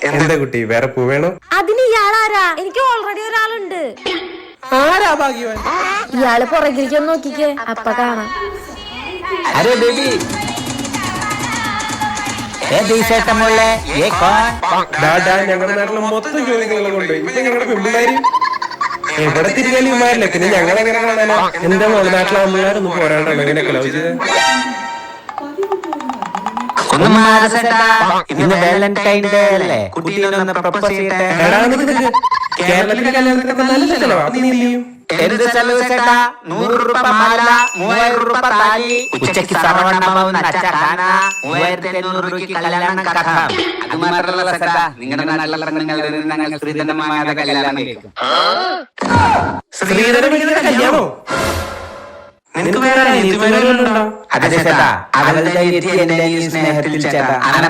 എന്താ കുട്ടി വേറെ പൂ വേണോ? അതിന് ഇയാളാരാ? എനിക്ക് ഓൾറെഡി ഒരാളുണ്ട്. ആരാ ഭാഗ്യവാൻ? ഇയാള് പുറകിലേക്ക് നോക്കിക്കേ, അപ്പൊ കാണാം. अरे बेबी ഞങ്ങളുടെ നാട്ടിലെ മൊത്തം ജോലികളെ കൊണ്ട് ഇപ്പൊ ഞങ്ങളുടെ പെൺപിള്ളേര് എവിടെ തിരിഞ്ഞാലും ഇമാരില്ല. പിന്നെ ഞങ്ങൾ എങ്ങനെ കാണാനോ? എന്റെ മോളുടെ നാട്ടിലെ ആമ്പിള്ളേരൊന്നും പോരാണ്ടാണ് ഇങ്ങനെയൊക്കെ ലവ് ചെയ്ത്. ഒന്നും മാറസേട്ടാ, ഇന്ന് വാലന്റൈൻ ഡേ അല്ലേ, കുട്ടീനൊന്ന് പ്രപ്പോസ് ചെയ്യട്ടെ. കേരളത്തിലെ കല്യാണത്തിനൊക്കെ നല്ല ചെലവാ. അത് നീ എന്ത് ചെയ്യും? എന്ത് ചെലവ് ചേട്ടാ? 100 രൂപ മാല, 3000 രൂപ താലി, ഉച്ചയ്ക്ക് സർവണഭവൻ അച്ചാറാന, 3500 രൂപയ്ക്ക് കല്യാണം കഥ. അത് മാത്രമല്ല ചേട്ടാ, നിങ്ങളുടെ നാട്ടിലുള്ള ഞങ്ങൾ ശ്രീധരമായ കല്യാണം കേൾക്കും. ശ്രീധരൻ കല്യാണോ? നിനക്ക് വേറെ അതെ ചേട്ടാ, അവളുടെ എന്റെ സ്നേഹത്തിൽ ചേട്ടാ, അങ്ങനെ